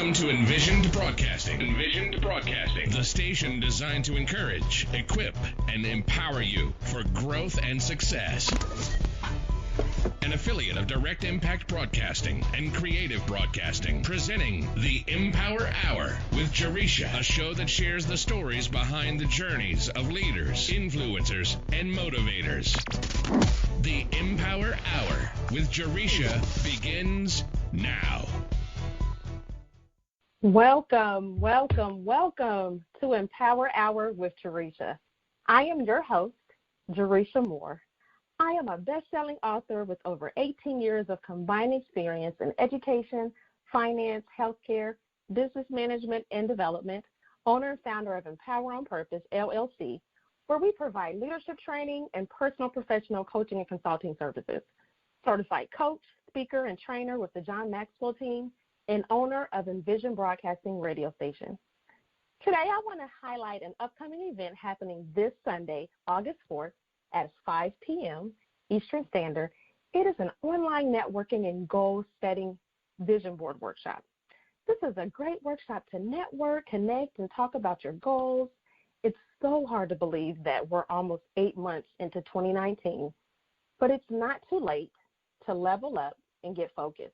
Welcome to Envisioned Broadcasting. Envisioned Broadcasting, the station designed to encourage, equip, and empower you for growth and success. An affiliate of Direct Impact Broadcasting and Creative Broadcasting, presenting the EmPower Hour with Jaresha, a show that shares the stories behind the journeys of leaders, influencers, and motivators. The EmPower Hour with Jaresha begins now. Welcome to EmPower Hour with Jaresha. I am your host, Jaresha Moore. I am a best-selling author with over 18 years of combined experience in education, finance, healthcare, business management, and development, owner and founder of EmPower on Purpose, LLC, where we provide leadership training and personal professional coaching and consulting services. Certified coach, speaker, and trainer with the John Maxwell team, and owner of Envisioned Broadcasting radio station. Today, I want to highlight an upcoming event happening this Sunday, August 4th, at 5 p.m. Eastern Standard. It is an online networking and goal-setting vision board workshop. This is a great workshop to network, connect, and talk about your goals. It's so hard to believe that we're almost 8 months into 2019, but it's not too late to level up and get focused.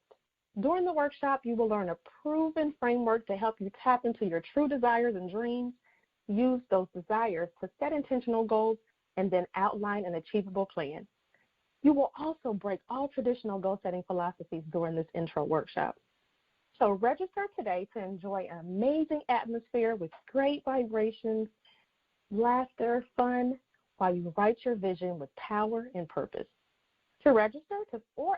During the workshop, you will learn a proven framework to help you tap into your true desires and dreams, use those desires to set intentional goals, and then outline an achievable plan. You will also break all traditional goal-setting philosophies during this intro workshop. So register today to enjoy an amazing atmosphere with great vibrations, laughter, fun, while you write your vision with power and purpose. To register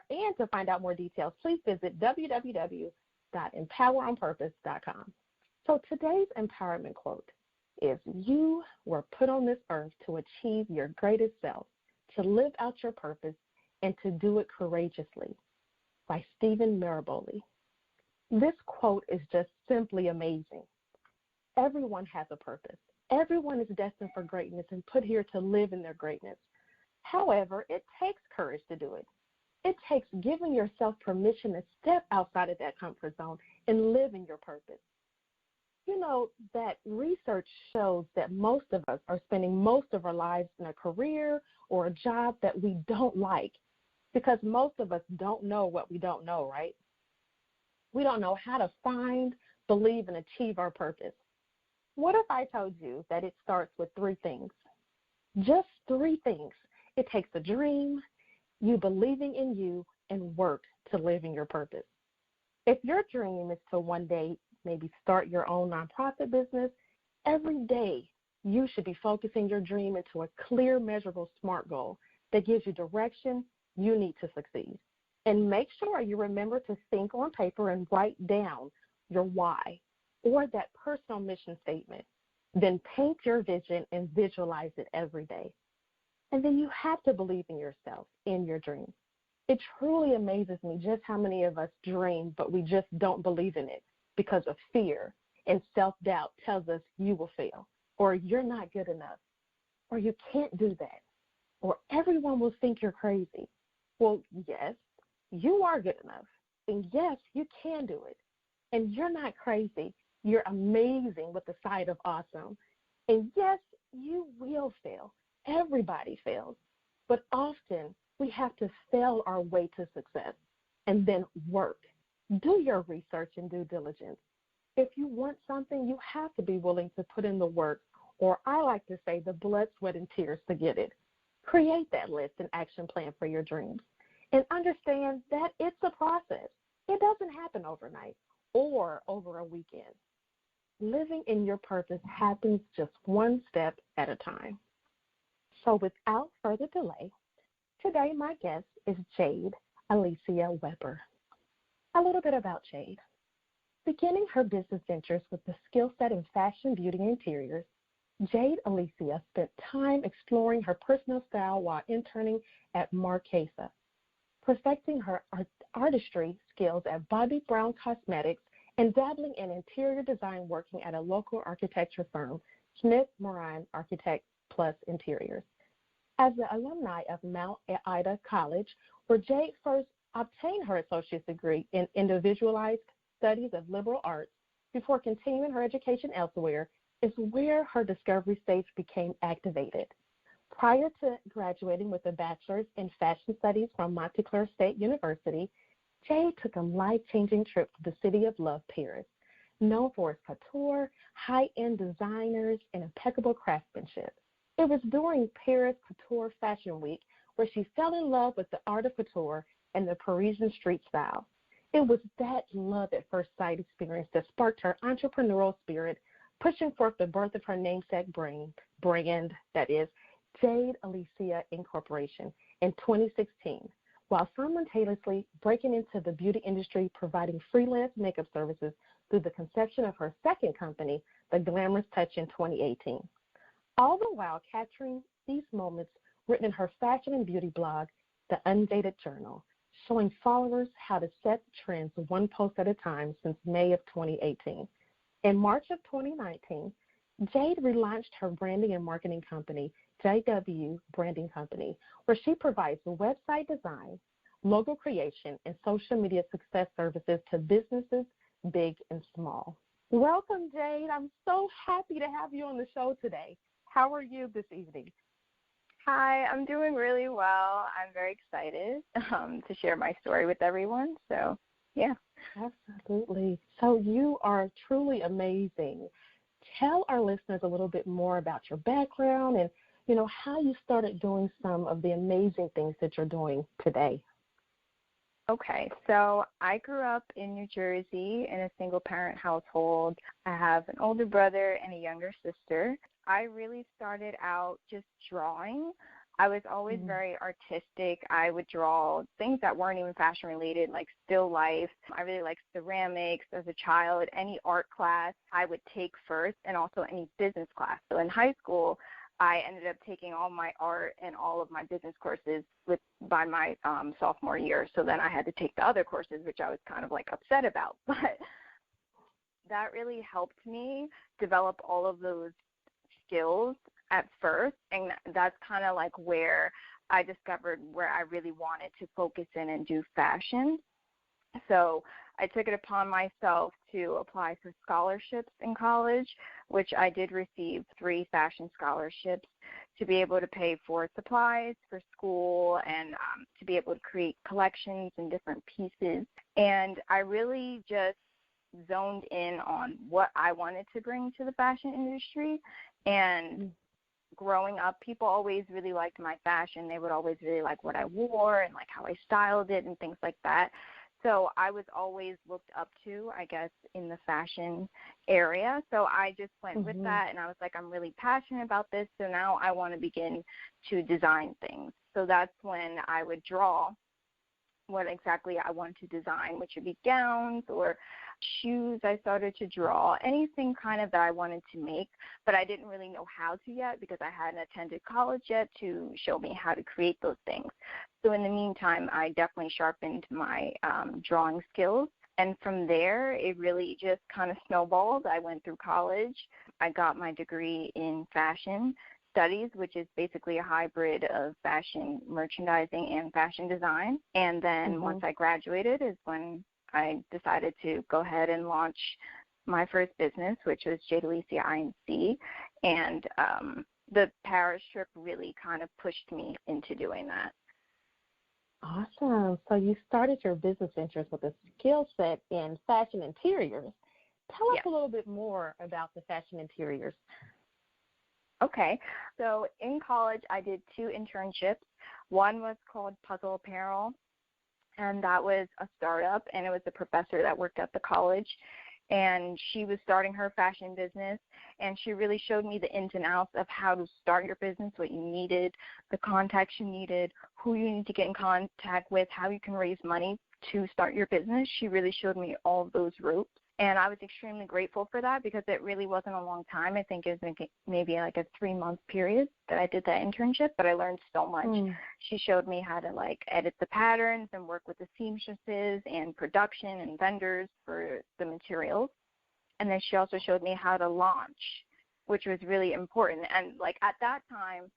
and to find out more details, please visit www.empoweronpurpose.com. So today's empowerment quote is, "You were put on this earth to achieve your greatest self, to live out your purpose, and to do it courageously," by Stephen Maraboli. This quote is just simply amazing. Everyone has a purpose. Everyone is destined for greatness and put here to live in their greatness. However, it takes courage to do it. It takes giving yourself permission to step outside of that comfort zone and live in your purpose. You know, that research shows that most of us are spending most of our lives in a career or a job that we don't like, because most of us don't know what we don't know, right? We don't know how to find, believe, and achieve our purpose. What if I told you that it starts with 3 things? Just 3 things. It takes a dream, you believing in you, and work to live in your purpose. If your dream is to one day maybe start your own nonprofit business, every day you should be focusing your dream into a clear, measurable SMART goal that gives you direction you need to succeed. And make sure you remember to think on paper and write down your why or that personal mission statement. Then paint your vision and visualize it every day. And then you have to believe in yourself, in your dreams. It truly amazes me just how many of us dream, but we just don't believe in it because of fear, and self-doubt tells us you will fail, or you're not good enough, or you can't do that, or everyone will think you're crazy. Well, yes, you are good enough, and yes, you can do it, and you're not crazy. You're amazing with the side of awesome, and yes, you will fail. Everybody fails, but often we have to fail our way to success and then work. Do your research and due diligence. If you want something, you have to be willing to put in the work, or I like to say the blood, sweat, and tears to get it. Create that list and action plan for your dreams, and understand that it's a process. It doesn't happen overnight or over a weekend. Living in your purpose happens just one step at a time. So without further delay, today my guest is Jade Alycia Weber. A little bit about Jade. Beginning her business ventures with the skill set in fashion, beauty, and interiors, Jade Alycia spent time exploring her personal style while interning at Marquesa, perfecting her artistry skills at Bobbi Brown Cosmetics, and dabbling in interior design working at a local architecture firm, Smith Moran Architect Plus Interiors. As the alumni of Mount Ida College, where Jade first obtained her associate's degree in individualized studies of liberal arts, before continuing her education elsewhere is where her discovery stage became activated. Prior to graduating with a bachelor's in fashion studies from Montclair State University, Jade took a life-changing trip to the city of love, Paris, known for its couture, high-end designers, and impeccable craftsmanship. It was during Paris Couture Fashion Week where she fell in love with the art of couture and the Parisian street style. It was that love at first sight experience that sparked her entrepreneurial spirit, pushing forth the birth of her namesake brand, that is, Jade Alycia Incorporation, in 2016, while simultaneously breaking into the beauty industry, providing freelance makeup services through the conception of her second company, the Glamorous Touch, in 2018. All the while capturing these moments written in her fashion and beauty blog, The Undated Journal, showing followers how to set trends one post at a time since May of 2018. In March of 2019, Jade relaunched her branding and marketing company, JW Branding Company, where she provides website design, logo creation, and social media success services to businesses big and small. Welcome, Jade. I'm so happy to have you on the show today. How are you this evening? Hi, I'm doing really well. I'm very excited to share my story with everyone. So, yeah. Absolutely. So you are truly amazing. Tell our listeners a little bit more about your background and, how you started doing some of the amazing things that you're doing today. Okay, so I grew up in New Jersey in a single-parent household. I have an older brother and a younger sister. I really started out just drawing. I was always very artistic. I would draw things that weren't even fashion-related, like still life. I really liked ceramics as a child. Any art class I would take first, and also any business class. So in high school, I ended up taking all my art and all of my business courses by my sophomore year. So then I had to take the other courses, which I was kind of upset about. But that really helped me develop all of those skills at first. And that's kind of where I discovered where I really wanted to focus in and do fashion. So I took it upon myself to apply for scholarships in college, which I did receive 3 fashion scholarships to be able to pay for supplies for school and to be able to create collections and different pieces. And I really just zoned in on what I wanted to bring to the fashion industry. And growing up, people always really liked my fashion. They would always really like what I wore and how I styled it and things like that. So I was always looked up to, I guess, in the fashion area. So I just went with that, and I was like, I'm really passionate about this, so now I want to begin to design things. So that's when I would draw what exactly I wanted to design, which would be gowns or shoes. I started to draw anything kind of that I wanted to make, but I didn't really know how to yet because I hadn't attended college yet to show me how to create those things. So in the meantime, I definitely sharpened my drawing skills. And from there, it really just kind of snowballed. I went through college. I got my degree in fashion studies, which is basically a hybrid of fashion merchandising and fashion design. And then once I graduated is when I decided to go ahead and launch my first business, which was Jade Alycia INC. And the Paris trip really kind of pushed me into doing that. Awesome. So you started your business ventures with a skill set in fashion interiors. Tell us a little bit more about the fashion interiors. Okay. So in college, I did 2 internships. One was called Puzzle Apparel, and that was a startup, and it was a professor that worked at the college. And she was starting her fashion business, and she really showed me the ins and outs of how to start your business, what you needed, the contacts you needed, who you need to get in contact with, how you can raise money to start your business. She really showed me all of those routes. And I was extremely grateful for that because it really wasn't a long time. I think it was maybe a 3-month period that I did that internship, but I learned so much. She showed me how to edit the patterns and work with the seamstresses and production and vendors for the materials. And then she also showed me how to launch, which was really important. And at that time,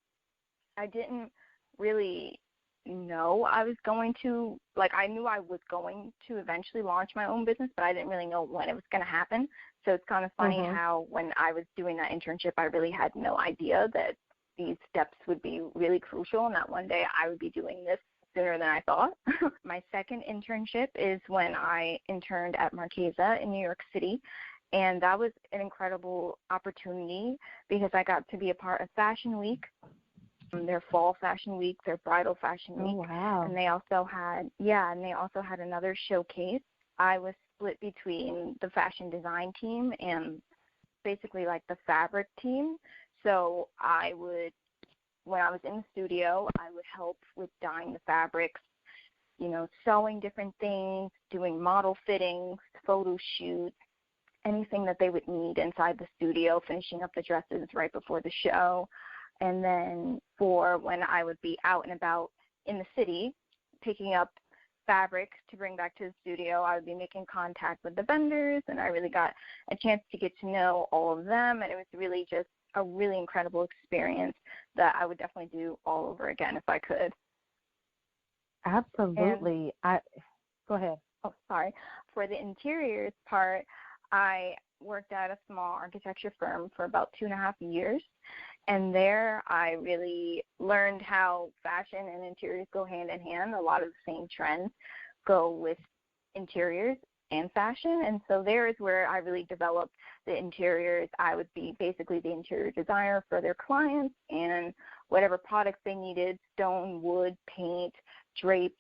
I didn't really know I was going to, like, I knew I was going to eventually launch my own business, but I didn't really know when it was going to happen. So it's kind of funny how when I was doing that internship, I really had no idea that these steps would be really crucial and that one day I would be doing this sooner than I thought. My second internship is when I interned at Marquesa in New York City. And that was an incredible opportunity because I got to be a part of Fashion Week, their fall fashion week, their bridal fashion week. Oh, wow. And they also had another showcase. I was split between the fashion design team and basically like the fabric team. So when I was in the studio, I would help with dyeing the fabrics, sewing different things, doing model fittings, photo shoots, anything that they would need inside the studio, finishing up the dresses right before the show. And then for when I would be out and about in the city, picking up fabric to bring back to the studio, I would be making contact with the vendors, and I really got a chance to get to know all of them, and it was really just a really incredible experience that I would definitely do all over again if I could. Absolutely. Go ahead. Oh, sorry. For the interiors part, I worked at a small architecture firm for about 2.5 years, and there I really learned how fashion and interiors go hand in hand. A lot of the same trends go with interiors and fashion, and so there is where I really developed the interiors. I would be basically the interior designer for their clients, and whatever products they needed, stone, wood, paint, drapes,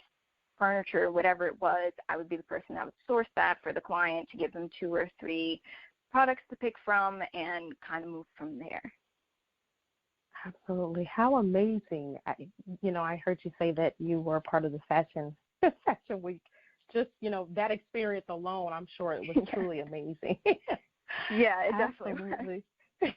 furniture, whatever it was, I would be the person that would source that for the client to give them 2 or 3 products to pick from and kind of move from there. Absolutely. How amazing. I heard you say that you were part of the fashion week. Just, that experience alone, I'm sure it was truly amazing. Yeah, it definitely was.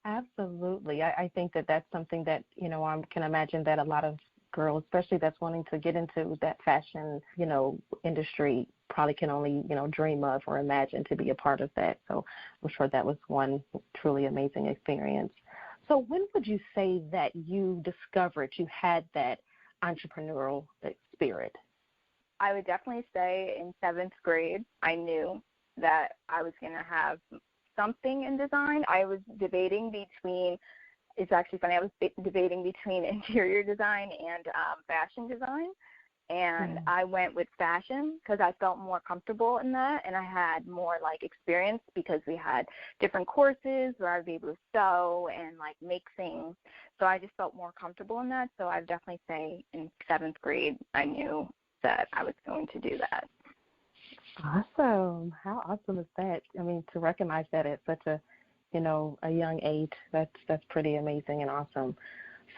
Absolutely. I think that that's something that, I can imagine that a lot of girls, especially that's wanting to get into that fashion, industry, probably can only, dream of or imagine to be a part of that. So I'm sure that was one truly amazing experience. So when would you say that you discovered you had that entrepreneurial spirit? I would definitely say in 7th grade, I knew that I was going to have something in design. I was debating between, it's actually funny, I was debating between interior design and fashion design. And I went with fashion because I felt more comfortable in that, and I had more experience because we had different courses where I would be able to sew and make things. So I just felt more comfortable in that. So I would definitely say in 7th grade I knew that I was going to do that. Awesome. How awesome is that? I mean, to recognize that at such a young age, that's pretty amazing and awesome.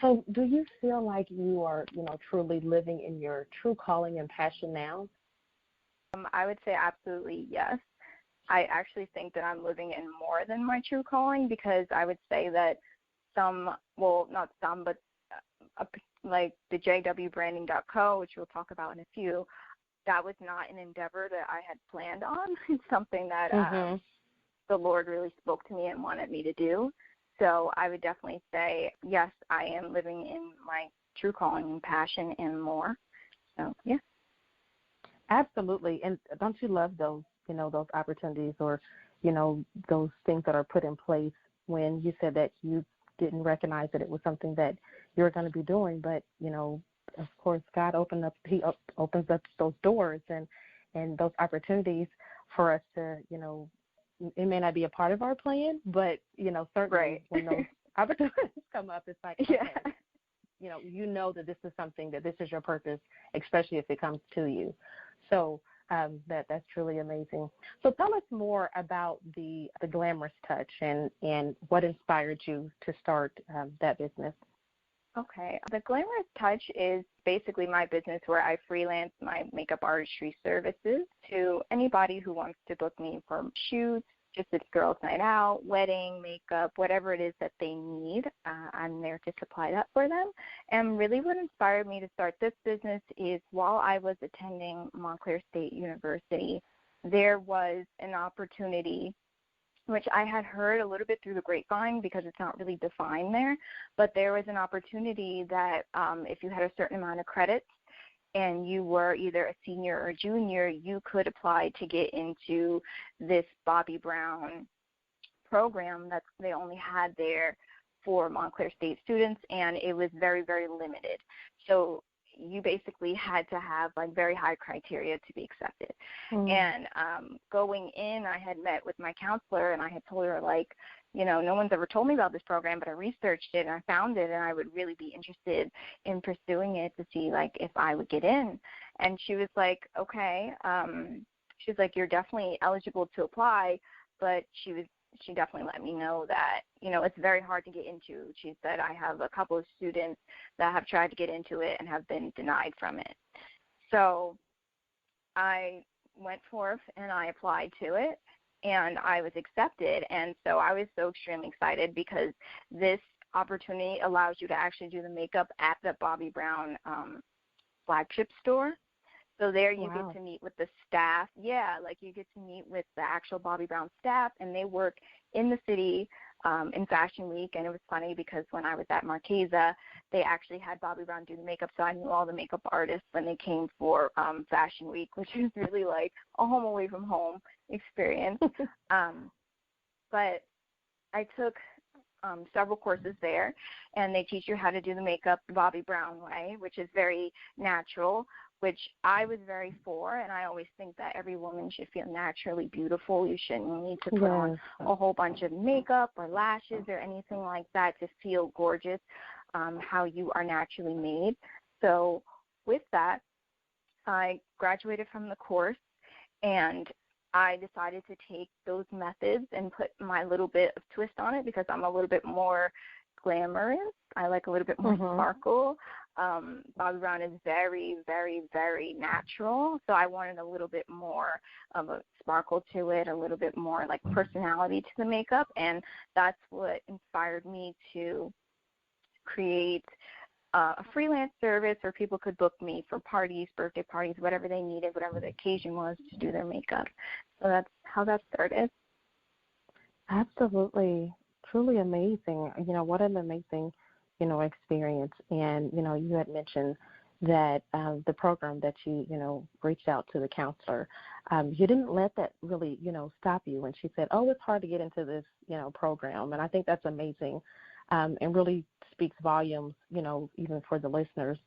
So do you feel like you are, truly living in your true calling and passion now? I would say absolutely yes. I actually think that I'm living in more than my true calling because I would say that not some, but like the jwbranding.co, which we'll talk about in a few, that was not an endeavor that I had planned on. It's something that the Lord really spoke to me and wanted me to do. So I would definitely say, yes, I am living in my true calling and passion and more. So, yeah. Absolutely. And don't you love those, those opportunities or, those things that are put in place when you said that you didn't recognize that it was something that you were going to be doing, but, of course, God opens up those doors and those opportunities for us to, it may not be a part of our plan, but, certainly when those opportunities come up, it's like, okay, that this is something, that this is your purpose, especially if it comes to you. So that's truly amazing. So tell us more about the Glamorous Touch and what inspired you to start that business. Okay. The Glamorous Touch is basically my business where I freelance my makeup artistry services to anybody who wants to book me for shoots, just a girls' night out, wedding, makeup, whatever it is that they need. I'm there to supply that for them. And really what inspired me to start this business is while I was attending Montclair State University, there was an opportunity which I had heard a little bit through the grapevine because it's not really defined there. But there was an opportunity that if you had a certain amount of credits and you were either a senior or junior, you could apply to get into this Bobby Brown program that they only had there for Montclair State students, and it was very, very limited. So you basically had to have like very high criteria to be accepted. And going in, I had met with my counselor, and I had told her, like, you know, no one's ever told me about this program, but I researched it and I found it, and I would really be interested in pursuing it to see like if I would get in. And she was like, okay. She's like, you're definitely eligible to apply, but she definitely let me know that, you know, it's very hard to get into. She said, I have a couple of students that have tried to get into it and have been denied from it. So I went forth and I applied to it, and I was accepted. And so I was so extremely excited because this opportunity allows you to actually do the makeup at the Bobby Brown flagship store. So there you get to meet with the staff. Yeah, like you get to meet with the actual Bobby Brown staff, and they work in the city in Fashion Week. And it was funny because when I was at Marquesa, they actually had Bobby Brown do the makeup, so I knew all the makeup artists when they came for Fashion Week, which is really like a home away from home experience. But I took several courses there, and they teach you how to do the makeup the Bobby Brown way, which is very natural, which I was very for, and I always think that every woman should feel naturally beautiful. You shouldn't need to put on a whole bunch of makeup or lashes or anything like that to feel gorgeous, how you are naturally made. So with that, I graduated from the course, and I decided to take those methods and put my little bit of twist on it because I'm a little bit more glamorous. I like a little bit more sparkle. Bobby Brown is very, very, very natural, so I wanted a little bit more of a sparkle to it, a little bit more like personality to the makeup, and that's what inspired me to create a freelance service where people could book me for parties, birthday parties, whatever they needed, whatever the occasion was to do their makeup. So that's how that started. Absolutely. Truly amazing. You know, what an amazing, you know, experience. And, you know, you had mentioned that the program that you reached out to the counselor, you didn't let that really, stop you when she said, oh, it's hard to get into this, program. And I think that's amazing and really speaks volumes, even for the listeners,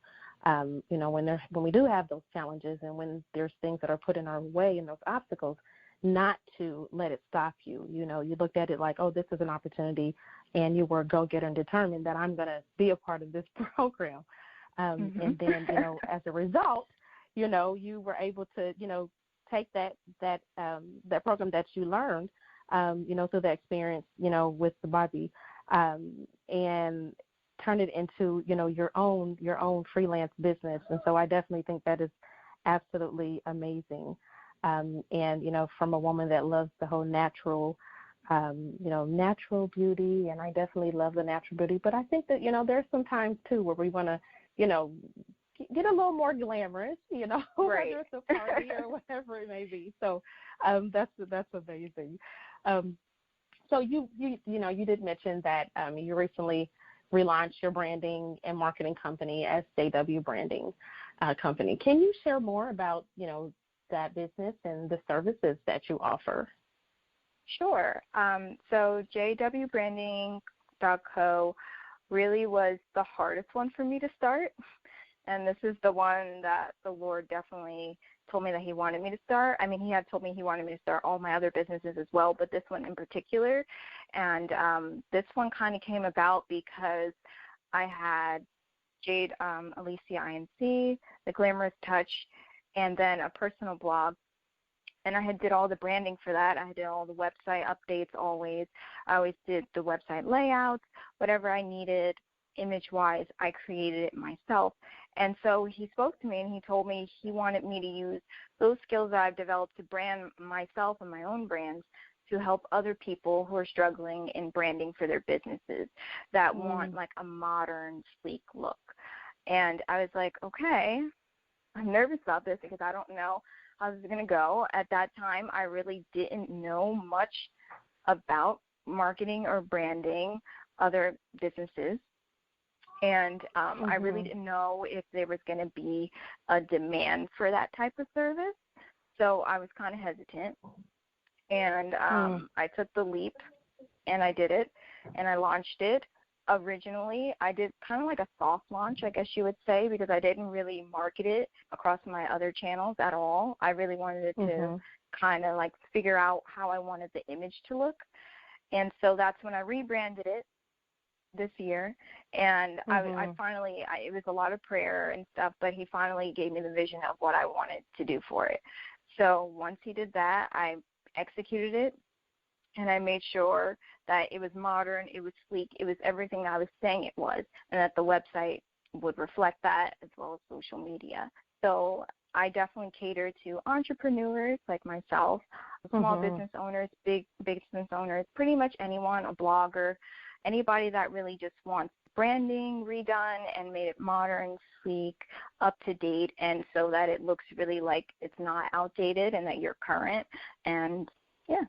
when we do have those challenges and when there's things that are put in our way and those obstacles, not to let it stop you. You looked at it like, oh, this is an opportunity, and you were a go-getter and determined that I'm going to be a part of this program. And then, as a result, you were able to, take that program that you learned, through that experience, with the Bobby, and turn it into, your own freelance business. And so I definitely think that is absolutely amazing. And, from a woman that loves the whole natural beauty, and I definitely love the natural beauty. But I think that, there's some times, too, where we want to, get a little more glamorous, right. whether it's a party or whatever it may be. So that's amazing. So you did mention that you recently relaunched your branding and marketing company as JW Branding Company. Can you share more about, that business and the services that you offer? Sure. So jwbranding.co really was the hardest one for me to start. And this is the one that the Lord definitely told me that he wanted me to start. I mean, he had told me he wanted me to start all my other businesses as well, but this one in particular. And this one kind of came about because I had Jade, Alycia INC, the Glamorous Touch, and then a personal blog. And I did all the branding for that. I did all the website updates always. I always did the website layouts, whatever I needed image-wise, I created it myself. And so he spoke to me and he told me he wanted me to use those skills that I've developed to brand myself and my own brands to help other people who are struggling in branding for their businesses that want like a modern, sleek look. And I was like, okay, I'm nervous about this because I don't know how this is going to go. At that time, I really didn't know much about marketing or branding other businesses. And I really didn't know if there was going to be a demand for that type of service. So I was kind of hesitant. And I took the leap, and I did it, and I launched it. Originally, I did kind of like a soft launch, I guess you would say, because I didn't really market it across my other channels at all. I really wanted it to kind of like figure out how I wanted the image to look. And so that's when I rebranded it this year. And I finally, it was a lot of prayer and stuff, but he finally gave me the vision of what I wanted to do for it. So once he did that, I executed it, and I made sure that it was modern, it was sleek, it was everything I was saying it was, and that the website would reflect that, as well as social media. So I definitely cater to entrepreneurs like myself, small business owners, big business owners, pretty much anyone, a blogger, anybody that really just wants branding redone and made it modern, sleek, up to date, and so that it looks really like it's not outdated and that you're current. And yeah.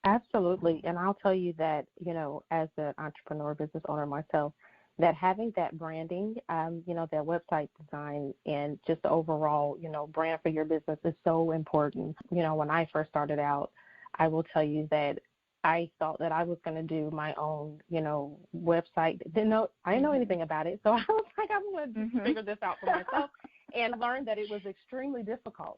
Absolutely. And I'll tell you that, as an entrepreneur, business owner myself, that having that branding, that website design and just the overall, brand for your business is so important. When I first started out, I will tell you that I thought that I was going to do my own, website. I didn't know anything about it. So I was like, I'm going to figure this out for myself, and learned that it was extremely difficult.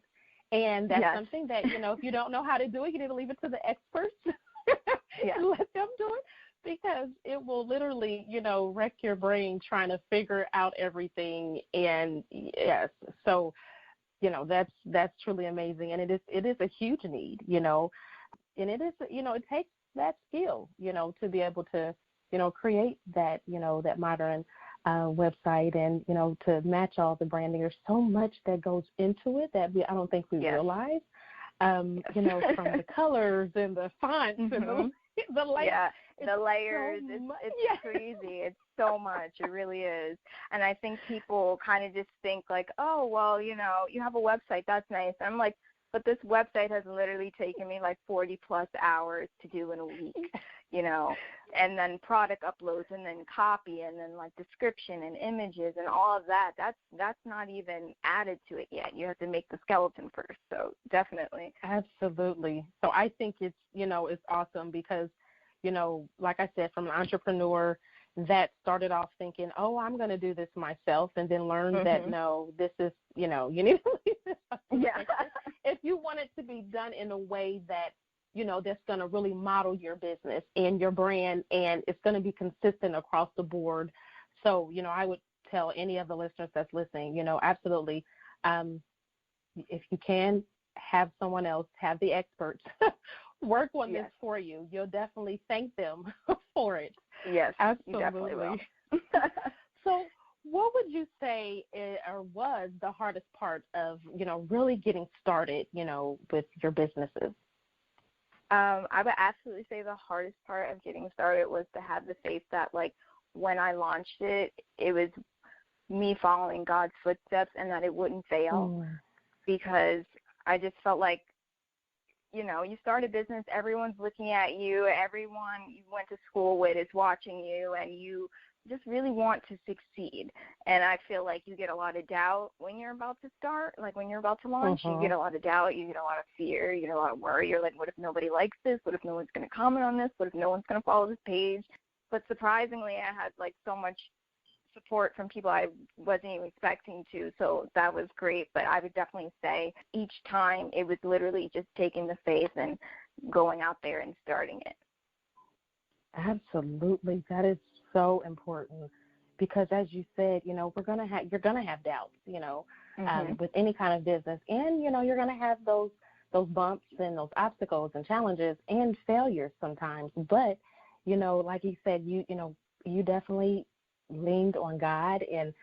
And that's something that, if you don't know how to do it, you need to leave it to the experts and let them do it, because it will literally, wreck your brain trying to figure out everything. And yes, so, that's truly amazing. And it is a huge need, and it is, it takes that skill, to be able to, create that, that modern website and, to match all the branding. There's so much that goes into it that I don't think we realize, from the colors and the fonts and the layers. Yeah, the layers, it's crazy. It's so much. It really is. And I think people kind of just think like, oh, well, you have a website. That's nice. And I'm like, but this website has literally taken me like 40-plus hours to do in a week, and then product uploads and then copy and then like description and images and all of that. That's not even added to it yet. You have to make the skeleton first. So definitely. Absolutely. So I think it's, it's awesome because, like I said, from an entrepreneur that started off thinking, oh, I'm going to do this myself, and then learned that, no, this is, you need to leave this up to if you want it to be done in a way that, that's going to really model your business and your brand, and it's going to be consistent across the board. So, I would tell any of the listeners that's listening, absolutely, if you can, have someone else, have the experts work on this for you. You'll definitely thank them for it. Yes, absolutely. You definitely will. So what would you say was the hardest part of, really getting started, with your businesses? I would absolutely say the hardest part of getting started was to have the faith that, like, when I launched it, it was me following God's footsteps and that it wouldn't fail, because I just felt like, you start a business, everyone's looking at you, everyone you went to school with is watching you, and you just really want to succeed. And I feel like you get a lot of doubt when you're about to start, like when you're about to launch, you get a lot of doubt, you get a lot of fear, you get a lot of worry. You're like, what if nobody likes this? What if no one's going to comment on this? What if no one's going to follow this page? But surprisingly, I had like so much support from people I wasn't even expecting to, so that was great. But I would definitely say each time it was literally just taking the faith and going out there and starting it. Absolutely. That is so important, because as you said, you're going to have doubts, with any kind of business, and, you're going to have those bumps and those obstacles and challenges and failures sometimes. But, like you said, you definitely leaned on God and,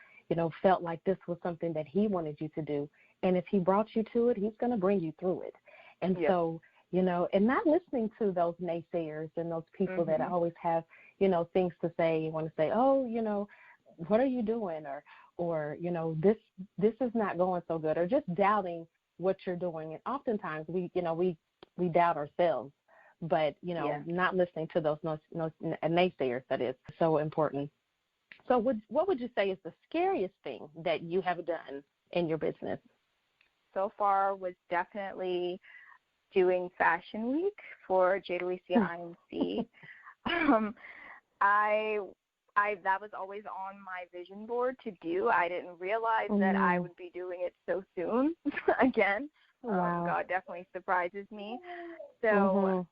felt like this was something that he wanted you to do. And if he brought you to it, he's going to bring you through it. And so, and not listening to those naysayers and those people that always have, things to say, want to say, oh, what are you doing? Or, this is not going so good, or just doubting what you're doing. And oftentimes we doubt ourselves. but, not listening to those naysayers. That is so important. So what would you say is the scariest thing that you have done in your business? So far was definitely doing Fashion Week for Jade, Alycia, IMC. That was always on my vision board to do. I didn't realize that I would be doing it so soon again. Wow. God definitely surprises me. So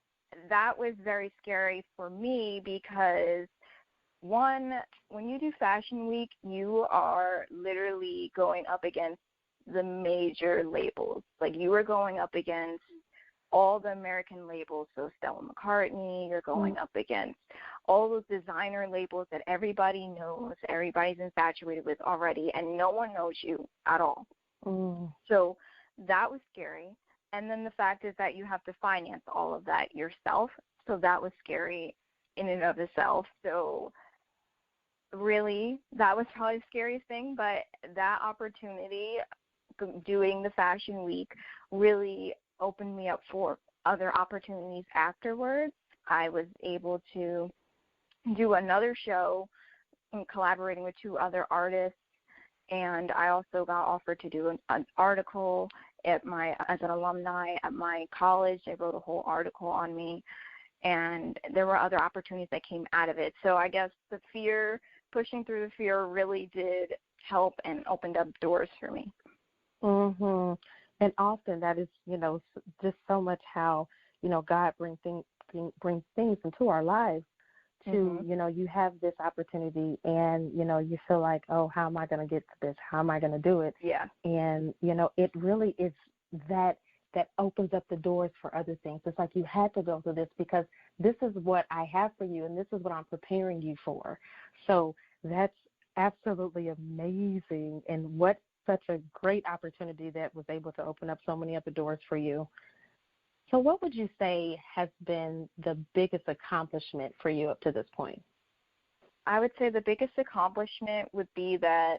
that was very scary for me because, one, when you do Fashion Week, you are literally going up against the major labels. Like, you are going up against all the American labels, so Stella McCartney, you're going up against all those designer labels that everybody knows, everybody's infatuated with already, and no one knows you at all. So that was scary. And then the fact is that you have to finance all of that yourself, so that was scary in and of itself. So really, that was probably the scariest thing, but that opportunity, doing the Fashion Week, really opened me up for other opportunities afterwards. I was able to do another show in collaborating with 2 other artists, and I also got offered to do an article as an alumni at my college. They wrote a whole article on me, and there were other opportunities that came out of it. So I guess pushing through the fear really did help and opened up doors for me. And often that is, just so much how, God brings things into our lives to, you have this opportunity and, you feel like, oh, how am I going to get to this? How am I going to do it? Yeah. And, it really is that opens up the doors for other things. It's like you had to go through this because this is what I have for you and this is what I'm preparing you for. So that's absolutely amazing. And what such a great opportunity that was able to open up so many other doors for you. So what would you say has been the biggest accomplishment for you up to this point? I would say the biggest accomplishment would be that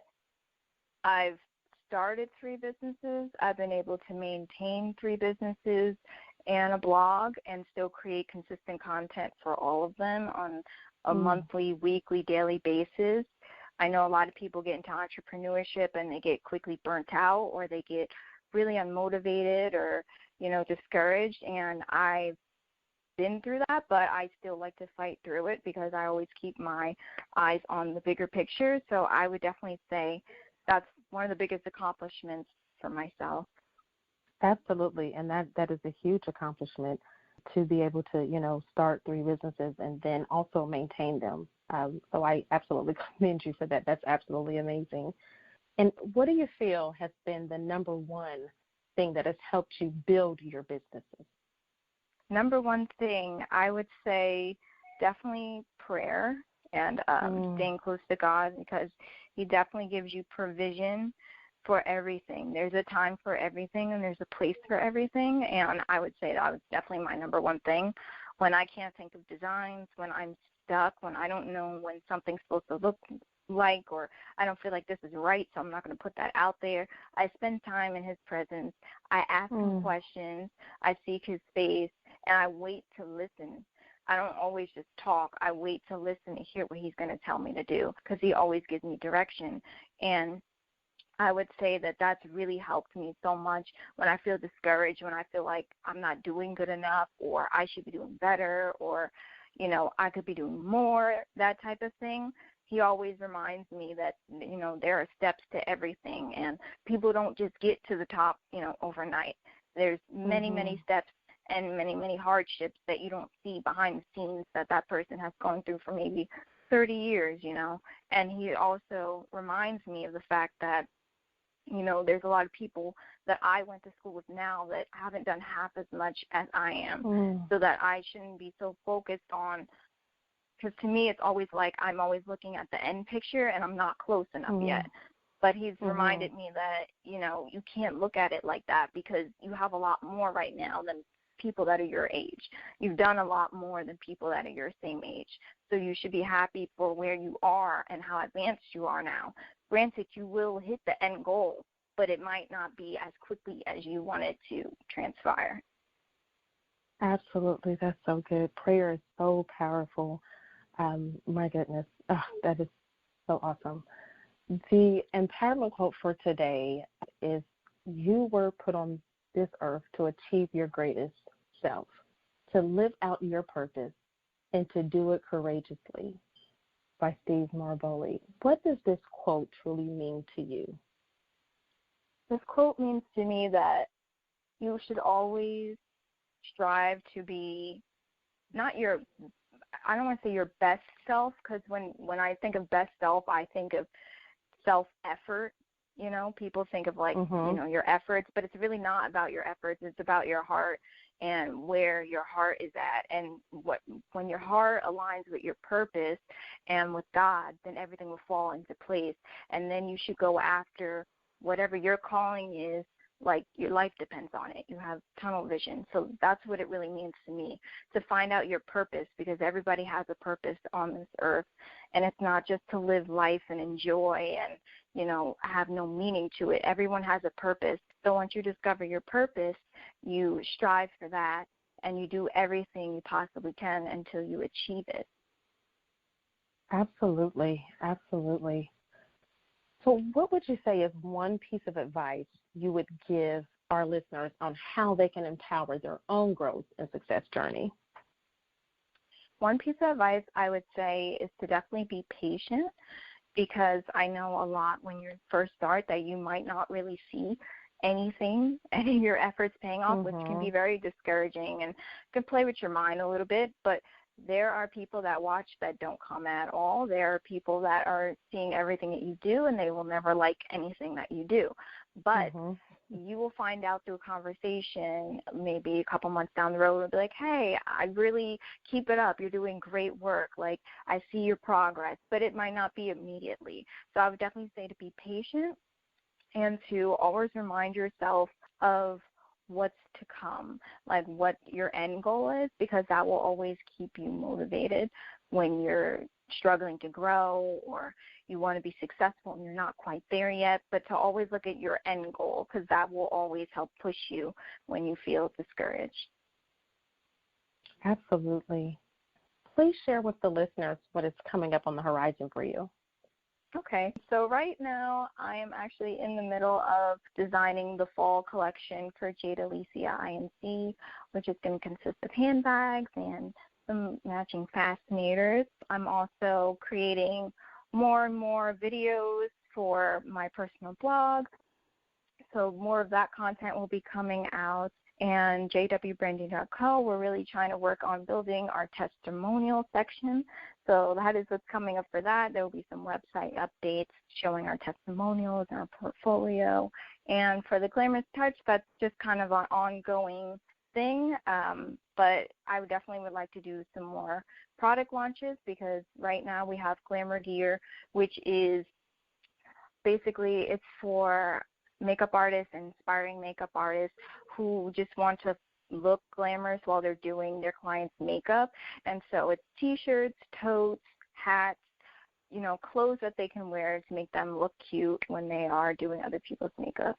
I've started 3 businesses. I've been able to maintain 3 businesses and a blog and still create consistent content for all of them on a monthly, weekly, daily basis. I know a lot of people get into entrepreneurship and they get quickly burnt out or they get really unmotivated or, discouraged. And I've been through that, but I still like to fight through it because I always keep my eyes on the bigger picture. So I would definitely say that's one of the biggest accomplishments for myself. Absolutely. And that is a huge accomplishment to be able to, start 3 businesses and then also maintain them. So I absolutely commend you for that. That's absolutely amazing. And what do you feel has been the number one thing that has helped you build your businesses? Number one thing, I would say definitely prayer and staying close to God, because He definitely gives you provision for everything. There's a time for everything and there's a place for everything, and I would say that was definitely my number one thing. When I can't think of designs, when I'm stuck, when I don't know when something's supposed to look like, or I don't feel like this is right, so I'm not going to put that out there. I spend time in His presence. I ask Him questions. I seek His face, and I wait to listen. I don't always just talk. I wait to listen to hear what He's going to tell me to do, because He always gives me direction. And I would say that that's really helped me so much when I feel discouraged, when I feel like I'm not doing good enough, or I should be doing better, or, I could be doing more, that type of thing. He always reminds me that, there are steps to everything, and people don't just get to the top, overnight. There's many, many steps and many, many hardships that you don't see behind the scenes that person has gone through for maybe 30 years, And He also reminds me of the fact that, there's a lot of people that I went to school with now that haven't done half as much as I am, so that I shouldn't be so focused on, because to me it's always like I'm always looking at the end picture and I'm not close enough yet. But He's reminded me that, you can't look at it like that, because you have a lot more right now than people that are your age. You've done a lot more than people that are your same age. So you should be happy for where you are and how advanced you are now. Granted, you will hit the end goal, but it might not be as quickly as you want it to transpire. Absolutely. That's so good. Prayer is so powerful. My goodness. That is so awesome. The empowerment quote for today is, you were put on this earth to achieve your greatest self, to live out your purpose, and to do it courageously, by Steve Maraboli. What does this quote truly mean to you? This quote means to me that you should always strive to be not your, I don't want to say your best self, because when I think of best self, I think of self-effort. You know, people think of like, your efforts, but it's really not about your efforts. It's about your heart and where your heart is at. And when your heart aligns with your purpose and with God, then everything will fall into place. And then you should go after whatever your calling is, like your life depends on it. You have tunnel vision. So that's what it really means to me, to find out your purpose, because everybody has a purpose on this earth. And it's not just to live life and enjoy and, have no meaning to it. Everyone has a purpose. So once you discover your purpose, you strive for that and you do everything you possibly can until you achieve it. Absolutely. Absolutely. So what would you say is one piece of advice you would give our listeners on how they can empower their own growth and success journey? One piece of advice I would say is to definitely be patient, because I know a lot when you first start that you might not really see anything, any of your efforts paying off, which can be very discouraging and can play with your mind a little bit. But there are people that watch that don't come at all. There are people that are seeing everything that you do, and they will never like anything that you do. But you will find out through a conversation, maybe a couple months down the road, and be like, hey, I really keep it up. You're doing great work. Like, I see your progress. But it might not be immediately. So I would definitely say to be patient and to always remind yourself of what's to come, like what your end goal is, because that will always keep you motivated when you're struggling to grow or you want to be successful and you're not quite there yet. But to always look at your end goal, because that will always help push you when you feel discouraged. Absolutely. Please share with the listeners what is coming up on the horizon for you. Okay, so right now I am actually in the middle of designing the fall collection for Jade Alycia INC, which is going to consist of handbags and some matching fascinators. I'm also creating more and more videos for my personal blog, so more of that content will be coming out. And jwbranding.co, we're really trying to work on building our testimonial section. So that is what's coming up for that. There will be some website updates showing our testimonials and our portfolio. And for the Glamorous Touch, that's just kind of an ongoing thing. But I would definitely like to do some more product launches, because right now we have Glamour Gear, which is basically it's for makeup artists and inspiring makeup artists who just want to look glamorous while they're doing their clients' makeup. And so it's T-shirts, totes, hats, clothes that they can wear to make them look cute when they are doing other people's makeup.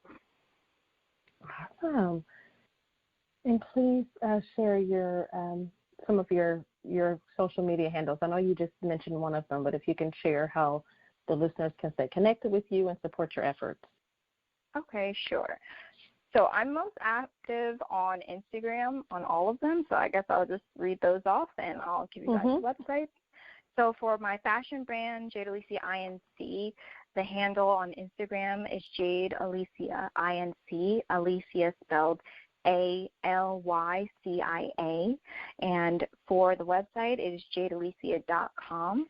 Awesome. And please share your some of your social media handles. I know you just mentioned one of them, but if you can share how the listeners can stay connected with you and support your efforts. Okay, sure. So I'm most active on Instagram on all of them, so I guess I'll just read those off and I'll give you guys the website. So for my fashion brand, Jade Alycia INC, the handle on Instagram is Jade Alycia INC, Alycia spelled ALYCIA, and for the website it is jadealycia.com.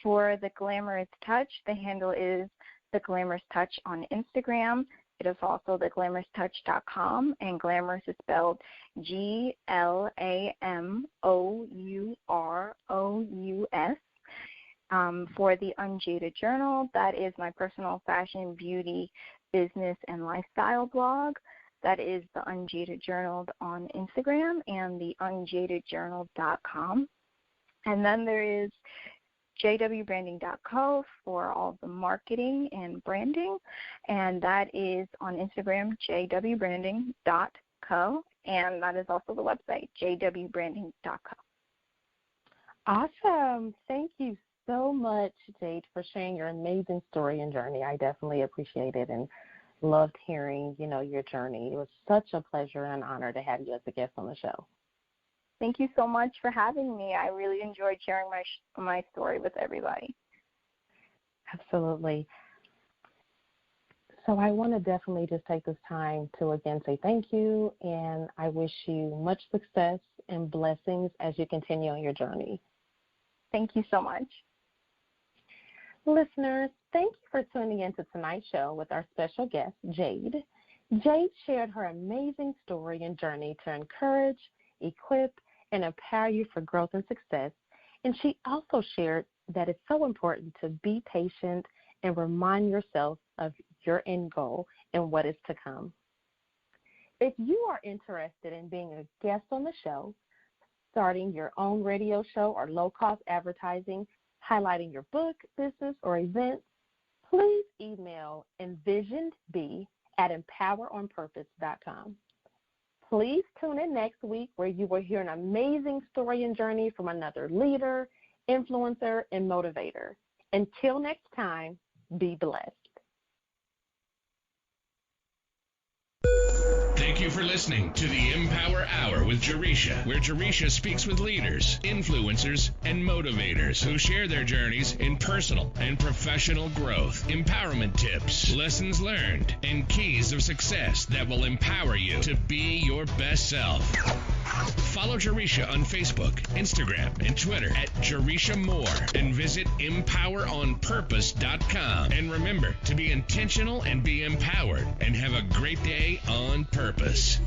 For the Glamorous Touch, the handle is The Glamorous Touch on Instagram. It is also theglamoroustouch.com, and Glamorous is spelled GLAMOUROUS. For the Unjaded Journal, that is my personal fashion, beauty, business, and lifestyle blog. That is the Unjaded Journal on Instagram and the unjadedjournal.com. And then there is jwbranding.co for all the marketing and branding, and that is on Instagram, jwbranding.co, and that is also the website, jwbranding.com. Awesome. Thank you so much, Jade, for sharing your amazing story and journey. I definitely appreciate it and loved hearing, your journey. It was such a pleasure and honor to have you as a guest on the show. Thank you so much for having me. I really enjoyed sharing my story with everybody. Absolutely. So I want to definitely just take this time to again say thank you, and I wish you much success and blessings as you continue on your journey. Thank you so much. Listeners, thank you for tuning in to tonight's show with our special guest, Jade. Jade shared her amazing story and journey to encourage, equip, and empower you for growth and success. And she also shared that it's so important to be patient and remind yourself of your end goal and what is to come. If you are interested in being a guest on the show, starting your own radio show or low-cost advertising, highlighting your book, business, or events, please email envisionedb@empoweronpurpose.com. Please tune in next week where you will hear an amazing story and journey from another leader, influencer, and motivator. Until next time, be blessed. Thank you for listening to the EmPower Hour with Jaresha, where Jaresha speaks with leaders, influencers, and motivators who share their journeys in personal and professional growth, empowerment tips, lessons learned, and keys of success that will empower you to be your best self. Follow Jaresha on Facebook, Instagram, and Twitter at Jaresha Moore, and visit EmPowerOnPurpose.com. And remember to be intentional and be empowered, and have a great day on purpose.